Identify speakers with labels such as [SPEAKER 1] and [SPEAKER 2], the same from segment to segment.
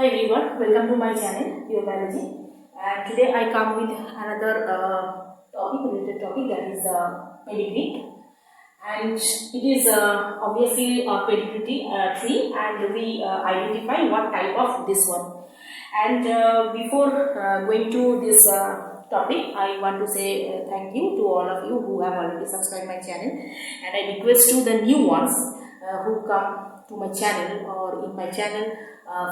[SPEAKER 1] Hi everyone, welcome to my channel Pure Biology, and today I come with another related topic, that is pedigree, and it is obviously a pedigree tree, and we identify what type of this one. And before going to this topic, I want to say thank you to all of you who have already subscribed my channel, and I request to the new ones who come to my channel or in my channel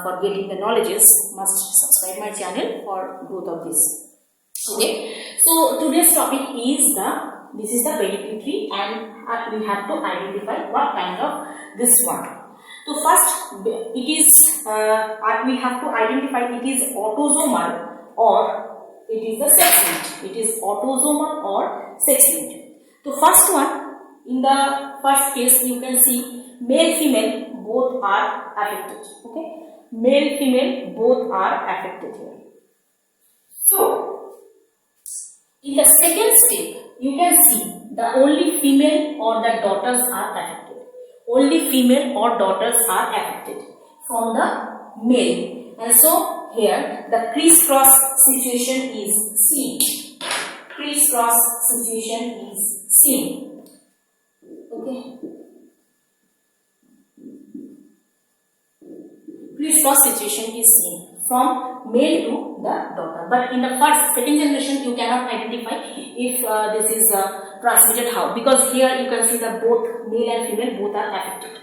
[SPEAKER 1] for getting the knowledges, must subscribe my channel for growth of this. Okay, so today's topic is this is the pedigree tree, and we have to identify what kind of this one. So first it is we have to identify it is autosomal or it is the sex linked. It is autosomal or sex linked. So first one, in the first case you can see male female both are affected. Okay, male female both are affected here. So in the second step you can see the only female or the daughters are affected. Only female or daughters are affected from the male, and so here the crisscross situation is seen. Crisscross situation is seen. Okay, crisscross situation is seen from male to the daughter, but in the second generation you cannot identify if this is transmitted how, because here you can see that both male and female both are affected.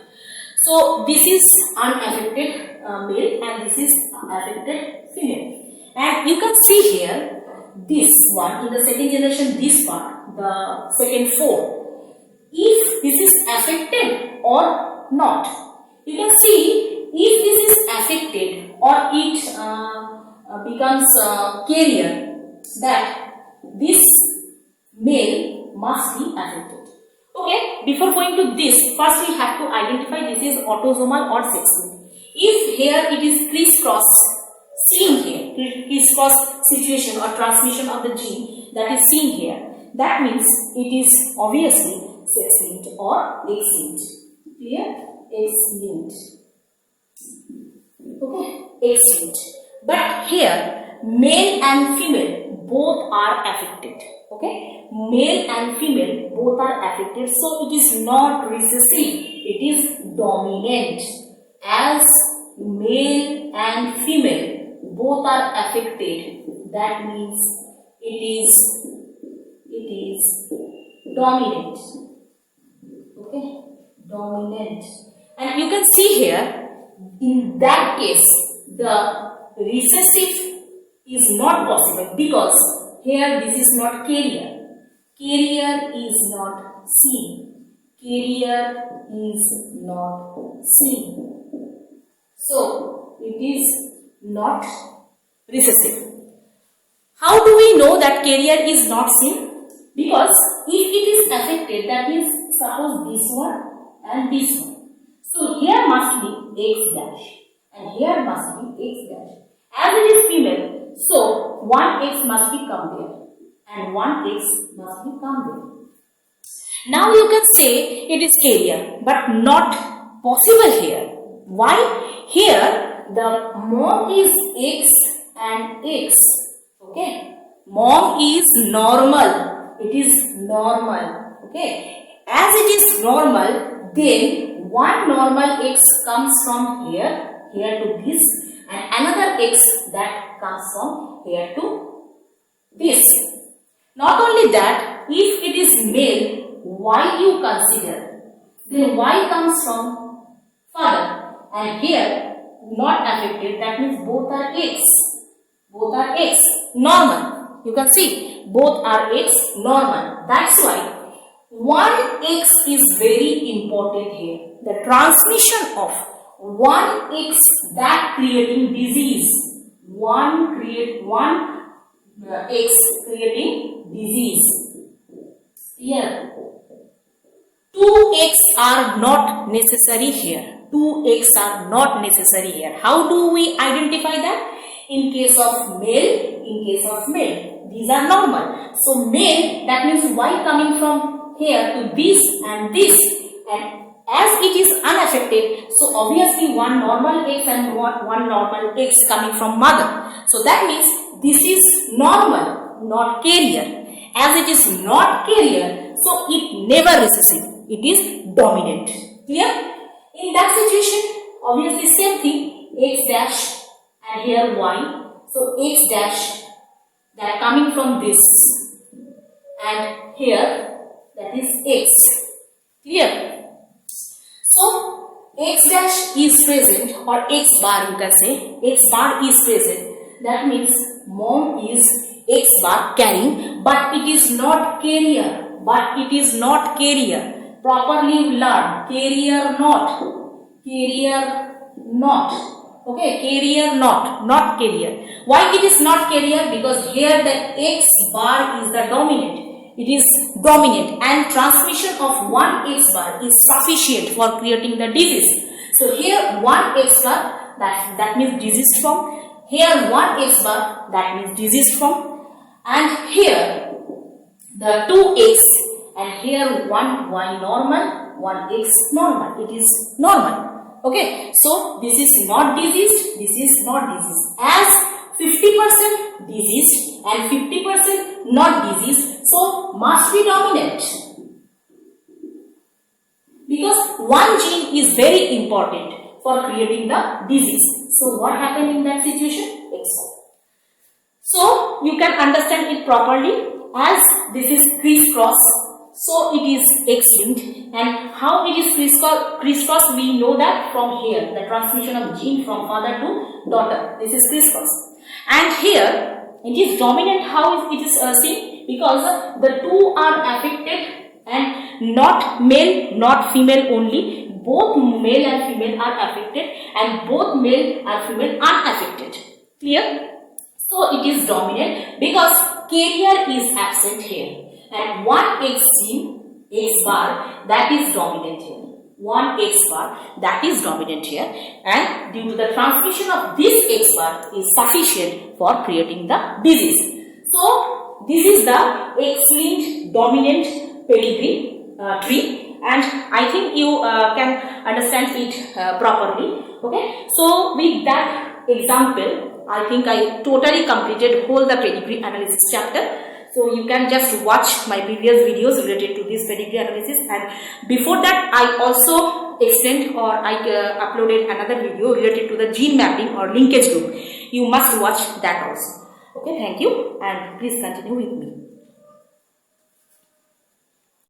[SPEAKER 1] So this is unaffected male and this is affected female, and you can see here this one in the second generation, this part, the second four, if this is affected or not. You can see if this is affected or it becomes carrier, that this male must be affected. Okay, before going to this, first we have to identify this is autosomal or sex linked. If here it is crisscross seen here, crisscross situation or transmission of the gene that is seen here, that means it is obviously sex linked or X linked. Clear? X linked. Okay, X linked. But here male and female both are affected. Okay, male and female both are affected, so it is not recessive, it is dominant. As male and female both are affected, that means it is dominant. Okay, dominant. And you can see here, in that case the recessive is not possible, because here this is not carrier. Carrier is not seen. Carrier is not seen. So it is not recessive. How do we know that carrier is not seen? Because if it is affected, that means suppose this one and this one. So here must be X dash and here must be X dash. As it is female, so one X must be come there and one X must be come there. Now you can say it is carrier, but not possible here. Why? Here the mom is X and X. Okay, mom is normal. It is normal. Okay, as it is normal, then one normal X comes from here to this, and another X that comes from here to this. Not only that, if it is male, Y you consider, then Y comes from father, and here not affected, that means both are X. Both are X, normal. You can see both are X, normal. That's why one X is very important here. The transmission of one X that creating disease. One X creating disease. Here, 2X are not necessary here. 2X are not necessary here. How do we identify that? In case of male, these are normal. So male, that means Y coming from here to this, and as it is unaffected, so obviously one normal X and one normal X coming from mother. So that means this is normal, not carrier. As it is not carrier, so it never recessive. It is dominant. Clear? In that situation, obviously same thing, X dash and here Y. So X dash, that coming from this, and here that is X. Clear? So X dash is present, or X bar you can say, X bar is present. That means mom is X bar carrying, but it is not carrier. But it is not carrier. Properly learn. Carrier not. Carrier not. Okay, carrier not carrier. Why it is not carrier? Because here the X bar is the dominant. It is dominant, and transmission of one X bar is sufficient for creating the disease. So here one X bar, that means disease from. Here one X bar, that means disease from. And here the 2X, and here one Y normal, one X normal. It is normal. Okay, so this is not diseased, this is not diseased. As 50% diseased and 50% not diseased, so must be dominant. Because one gene is very important for creating the disease. So what happened in that situation? XY. So you can understand it properly, as this is crisscross. So it is X-linked, and how it is crisscross we know that from here, the transmission of gene from father to daughter. This is crisscross. And here it is dominant. How it is seen? Because the two are affected, and not male, not female only. Both male and female are affected, and both male and female are unaffected. Clear? So it is dominant because carrier is absent here. And one X gene, X bar, that is dominant here. One X bar, that is dominant here. And due to the transmission of this X bar is sufficient for creating the disease. So this is the X-linked dominant pedigree tree. And I think you can understand it properly. Okay. So with that example, I think I totally completed whole the pedigree analysis chapter. So you can just watch my previous videos related to this pedigree analysis, and before that I also extend or I uploaded another video related to the gene mapping or linkage group. You must watch that also. Okay, thank you, and please continue with me.